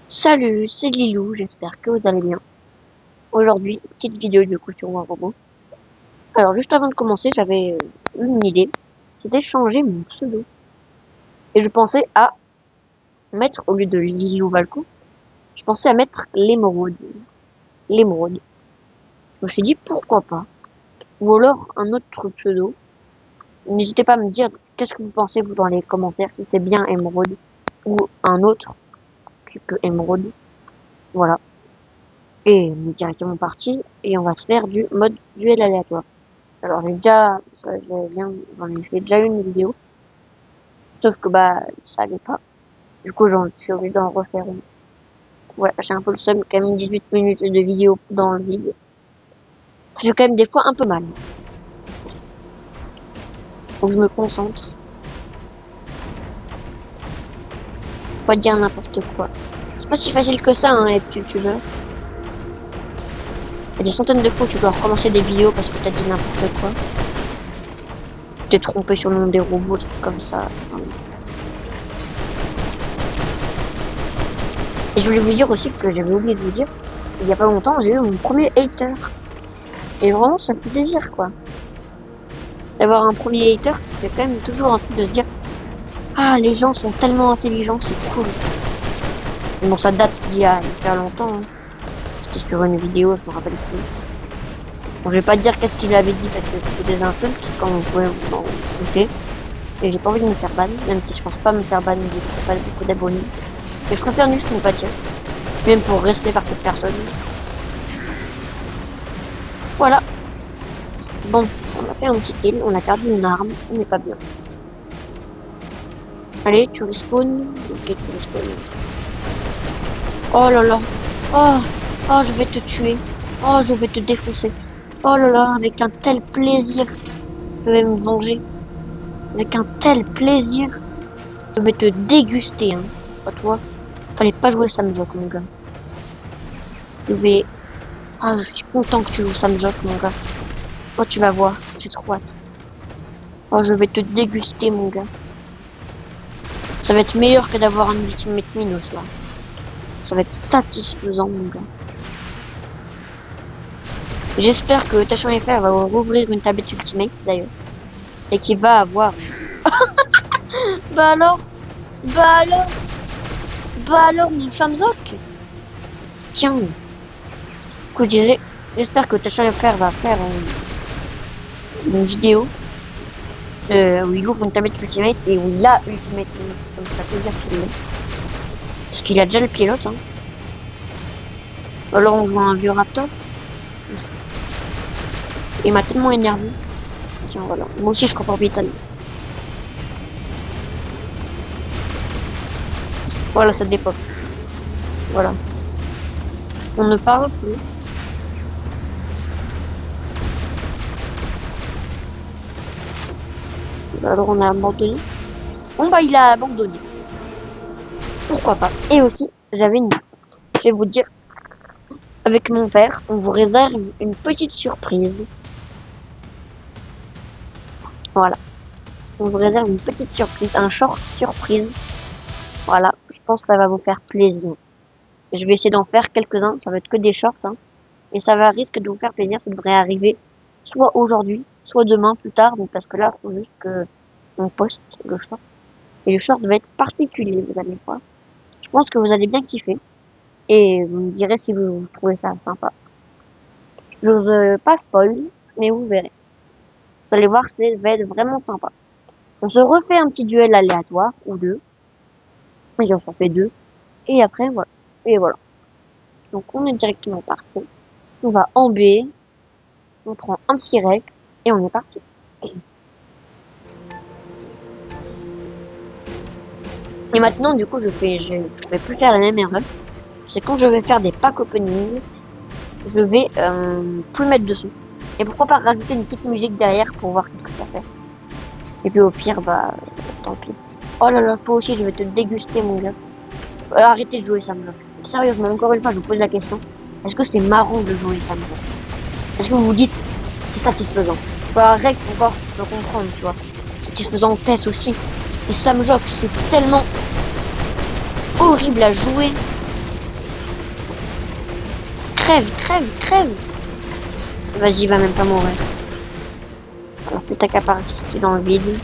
Salut, c'est Lilou, j'espère que vous allez bien. Aujourd'hui, petite vidéo du coup sur un robot. Alors juste avant de commencer, j'avais une idée, c'était changer mon pseudo. Et je pensais à mettre, au lieu de Lilou Valco, je pensais à mettre l'émeraude. L'émeraude. Je me suis dit pourquoi pas. Ou alors un autre pseudo. N'hésitez pas à me dire qu'est-ce que vous pensez vous dans les commentaires, si c'est bien émeraude ou un autre que émeraude. Voilà. Et on est directement parti et on va se faire du mode duel aléatoire. Alors j'ai déjà, j'en ai fait déjà une vidéo, sauf que bah ça allait pas. Du coup j'en suis obligé d'en refaire une. Ouais, j'ai un peu le seum, quand même 18 minutes de vidéo dans le vide. Ça fait quand même des fois un peu mal. Faut que je me concentre. Faut pas dire n'importe quoi. C'est pas si facile que ça, hein, être youtubeur. Il y a des centaines de fois que tu dois recommencer des vidéos parce que t'as dit n'importe quoi. Tu t'es trompé sur le nom des robots, trucs comme ça. Enfin, et je voulais vous dire aussi que j'avais oublié de vous dire, il y a pas longtemps, j'ai eu mon premier hater. Et vraiment, ça fait plaisir, quoi. D'avoir un premier hater, c'est quand même toujours un truc de se dire, ah, les gens sont tellement intelligents, c'est cool. Mais bon, ça date d'il y a hyper longtemps, hein. C'était sur une vidéo, je me rappelle plus. Bon, je vais pas dire qu'est-ce qu'il avait dit parce que c'était des insultes, comme vous pouvez vous en douter. Et j'ai pas envie de me faire ban, même si je pense pas me faire ban, vu que j'ai pas beaucoup d'abonnés. Et je préfère juste ne pas dire. Même pour rester par cette personne. Voilà. Bon, on a fait un petit kill, on a perdu une arme, on n'est pas bien. Allez, tu respawns. Ok, tu respawns. Oh là là. Oh, oh, je vais te tuer. Oh, je vais te défoncer. Oh là là, avec un tel plaisir. Je vais me venger. Avec un tel plaisir. Je vais te déguster, hein. Pas toi. Fallait pas jouer Samjok, mon gars. Je vais... Ah, je suis content que tu joues Samjok, mon gars. Oh, tu vas voir. J'ai trop hâte. Oh, je vais te déguster, mon gars. Ça va être meilleur que d'avoir un Ultimate Minos, là. Ça va être satisfaisant, mon gars. J'espère que Tachon FR va rouvrir une tablette Ultimate, d'ailleurs. Et qu'il va avoir... Bah alors Bah alors Bah alors, mon Shamzok. Tiens. Du coup, je disais, j'espère que Tachon FR va faire une vidéo où il ouvre une tablette Ultimate et où il a Ultimate Minos. Comme ça peut dire qu'il l'est. Parce qu'il a déjà le pilote, hein. Alors on joue à un vieux Raptor. Il m'a tellement énervé. Tiens, voilà. Moi aussi, je crois pas vital. Voilà, ça dépend. Voilà. On ne parle plus. Alors on a abandonné. Bon bah il a abandonné. Pourquoi pas. Et aussi, j'avais une... Je vais vous dire, avec mon père, on vous réserve une petite surprise. Voilà. On vous réserve une petite surprise, un short surprise. Voilà. Je pense que ça va vous faire plaisir. Je vais essayer d'en faire quelques-uns. Ça va être que des shorts, hein. Et ça va risque de vous faire plaisir. Ça devrait arriver soit aujourd'hui, soit demain plus tard. Donc parce que là, il faut juste que on poste le short. Et le short va être particulier, vous allez voir. Je pense que vous allez bien kiffer. Et vous me direz si vous trouvez ça sympa. J'ose pas spoil, mais vous verrez. Vous allez voir, ça va être vraiment sympa. On se refait un petit duel aléatoire, ou deux. Et j'en fait deux. Et après, voilà. Et voilà. Donc on est directement parti. On va en B. On prend un petit Rex. Et on est parti. Et maintenant, du coup, je vais plus faire la même erreur. C'est quand je vais faire des packs opening, je vais tout le mettre dessous. Et pourquoi pas rajouter une petite musique derrière pour voir ce que ça fait. Et puis au pire, bah, tant pis. Oh là là, toi aussi, je vais te déguster, mon gars. Arrêtez de jouer Samjok. Sérieusement, encore une fois, je vous pose la question. Est-ce que c'est marrant de jouer Samjok? Est-ce que vous vous dites, c'est satisfaisant? Tu vois, Rex, encore, je peux comprendre, tu vois. Satisfaisant, Tess aussi. Et Samjok, c'est tellement horrible à jouer. Crève, crève, crève. Vas-y, il va même pas mourir. Alors que t'as qu'à partir dans le vide.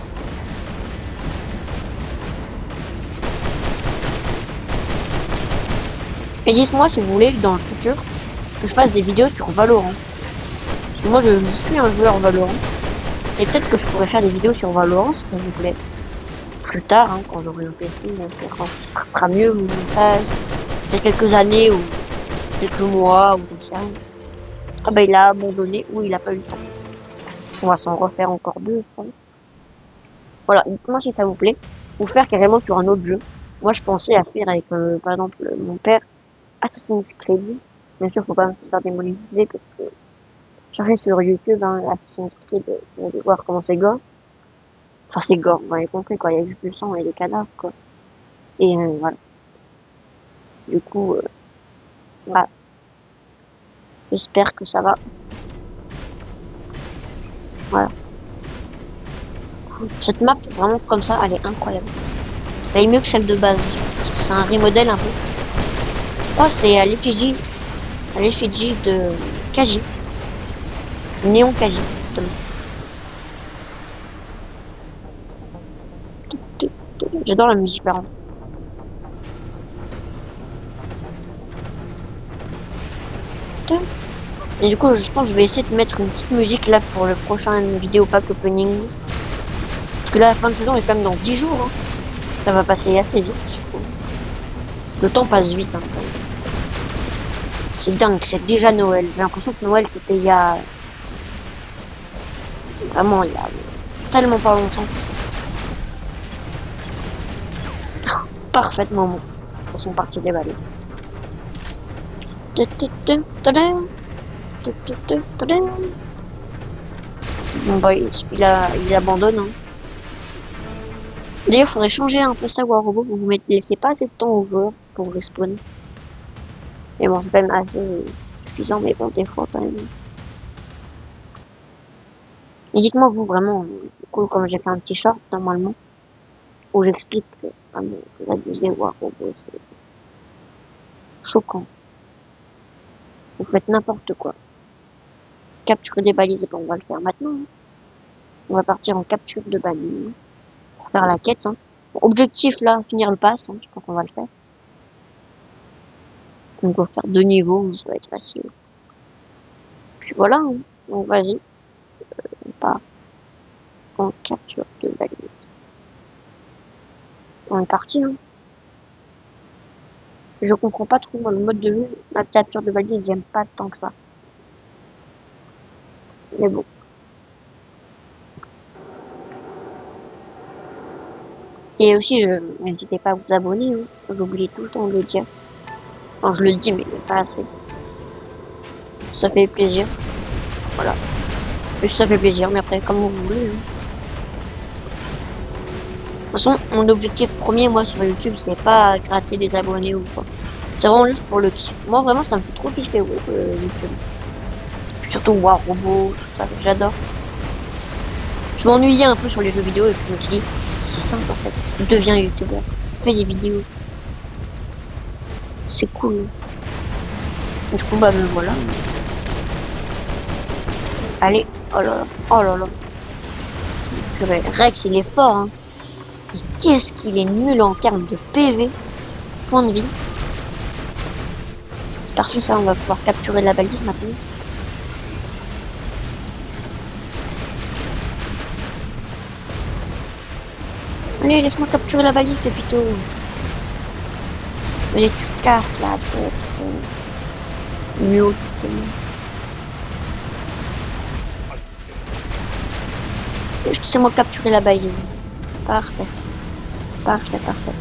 Et dites-moi si vous voulez dans le futur que je fasse des vidéos sur Valorant. Parce que moi je suis un joueur Valorant. Et peut-être que je pourrais faire des vidéos sur Valorant si vous plaît. Plus tard, hein, quand j'aurai un PC, bien sûr, quand ça sera mieux mon montage. Peut-être quelques années ou quelques mois ou comme ça. Ah bah il a abandonné ou il a pas eu le temps. On va s'en refaire encore deux, je pense. Voilà, dites-moi si ça vous plaît. Ou faire carrément sur un autre jeu. Moi je pensais à faire avec par exemple mon père Assassin's Creed. Bien sûr, faut pas me faire démonétiser parce que j'arrive sur YouTube, hein, Assassin's Creed, vous allez voir comment c'est gore. Enfin, c'est gore, vous avez compris quoi, il y a juste du sang et des cadavres quoi. Et voilà. Du coup, voilà. J'espère que ça va. Voilà. Cette map, vraiment comme ça, elle est incroyable. Elle est mieux que celle de base. Parce que c'est un remodel un peu. Oh, c'est à l'effigie de Kaji. Néon Kaji, justement. J'adore la musique par contre. Et du coup, je pense que je vais essayer de mettre une petite musique là pour le prochain vidéo pack opening. Parce que là, la fin de saison est quand même dans 10 jours. Hein. Ça va passer assez vite. Le temps passe vite. Hein, c'est dingue, c'est déjà Noël. J'ai l'impression que Noël c'était il y a... Vraiment, il y a tellement pas longtemps. Parfaitement bon. Ils sont partis déballer. Bon bah il abandonne. Hein. D'ailleurs, faudrait changer un peu ça, Warrobo. Vous ne laissez pas assez de temps aux joueurs pour respawn. Mais bon, c'est quand même assez suffisant, mais bon, des fois quand même. Et dites-moi, vous, vraiment, cool, comme j'ai fait un petit short normalement, où j'explique que vraiment, vous abusez Warrobo, c'est choquant. Vous faites n'importe quoi. Capture des balises, bon, on va le faire maintenant. Hein. On va partir en capture de balises. Pour faire la quête. Hein. Bon, objectif là, finir le pass, hein, je crois qu'on va le faire. Donc on va faire 2 niveaux, ça va être facile. Puis voilà, hein. Donc vas-y. On part en capture de balise. On est parti, hein. Je comprends pas trop le mode de jeu. La capture de balise, j'aime pas tant que ça. Mais bon. Et aussi, n'hésitez pas à vous abonner. Hein. J'oublie tout le temps de le dire. Enfin, je le dis, mais pas assez. Ça fait plaisir. Voilà. Juste ça fait plaisir, mais après, comme vous voulez. Hein. De toute façon, mon objectif premier, moi, sur YouTube, c'est pas gratter des abonnés ou quoi. C'est vraiment juste pour le kiff. Moi, vraiment, ça me fait trop kiffer, YouTube. Surtout Warrobo, tout ça, j'adore. Je m'ennuyais un peu sur les jeux vidéo et puis je me suis dit, c'est simple en fait, deviens youtubeur, fais des vidéos. C'est cool. Du coup, bah me voilà. Allez, oh là là, oh là là. Purée, Rex, il est fort, hein. Et qu'est-ce qu'il est nul en termes de PV, point de vie. C'est parti, ça, on va pouvoir capturer la balise maintenant. Allez, laisse-moi capturer la balise, Pépito. Mais tu casses la tête. Mieux. Laissez-moi capturer la balise. Parfait. Parfait, parfait.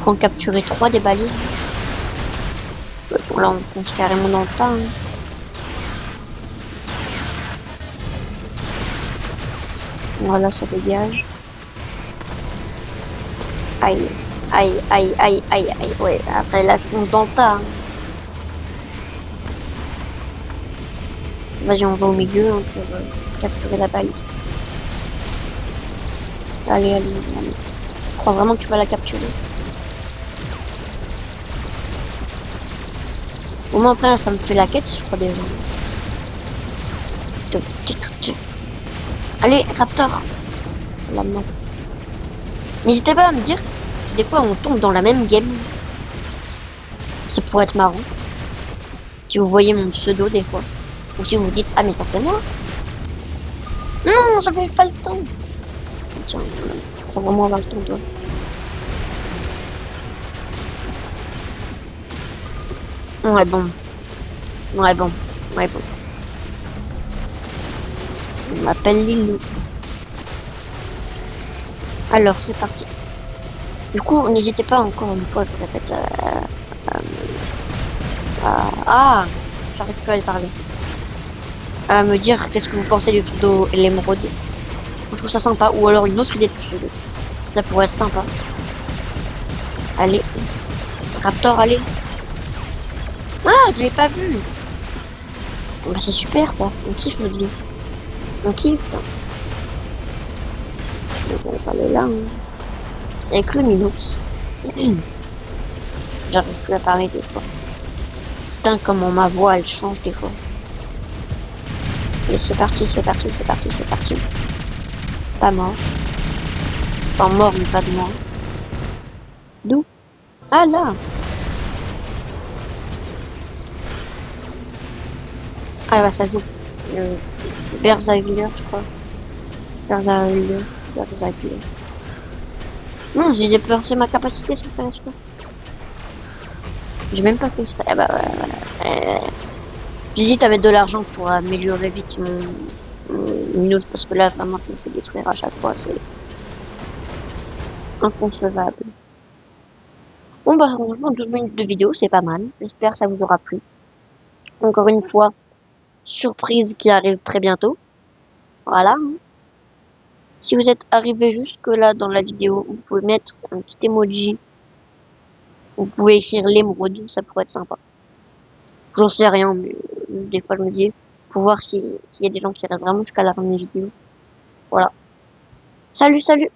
Faut en capturer 3 des balises. Bon, là, on fonce carrément dans le tas. Hein. Voilà, ça dégage. Aïe, aïe, aïe, aïe, aïe, aïe. Ouais, après là, je fonce dans le tas. Hein. Vas-y, on va au milieu hein, pour capturer la balise. Allez, allez, allez. Je crois vraiment que tu vas la capturer. Au moins après, ça me fait la quête, je crois déjà. Allez, Raptor. La main. N'hésitez pas à me dire si des fois on tombe dans la même game. Ça pourrait être marrant. Si vous voyez mon pseudo des fois. Ou si vous vous dites, ah mais ça fait moi. Non, j'avais pas le temps. Tiens, je crois vraiment avoir le temps, toi. Ouais, bon. Ouais, bon. Ouais, bon. On m'appelle Lilou. Alors, c'est parti. Du coup, n'hésitez pas encore une fois, je vous répète, ah, j'arrive plus à le parler. À me dire qu'est-ce que vous pensez du pseudo et l'émeraude. Je trouve ça sympa. Ou alors une autre idée de pseudo. Ça pourrait être sympa. Allez. Raptor, allez. Ah, je l'ai pas vu. Bah, c'est super ça. On kiffe notre vie. On kiffe. On va pas aller là. Hein. Avec le Minox. J'arrive plus à parler des fois. C'est dingue comment ma voix elle change des fois. Et c'est parti, c'est parti, c'est parti, c'est parti. Pas mort. Enfin mort mais pas de mort. D'où? Ah là. Ah bah ça joue. Berzaglier je crois. Berzaglier. Berzaglier. Non, j'ai dépensé ma capacité sans faire exprès. J'ai même pas fait exprès. Ah bah voilà. J'hésite à mettre de l'argent pour améliorer vite mon Minos parce que là vraiment je me fais détruire à chaque fois, c'est inconcevable. Bon bah franchement 12 minutes de vidéo c'est pas mal, j'espère que ça vous aura plu. Encore une fois, surprise qui arrive très bientôt. Voilà. Si vous êtes arrivé jusque là dans la vidéo, vous pouvez mettre un petit emoji. Vous pouvez écrire l'émeraude, ça pourrait être sympa. J'en sais rien, mais des fois je me dis, pour voir s'il y a des gens qui restent vraiment jusqu'à la fin de mes vidéos. Voilà. Salut, salut!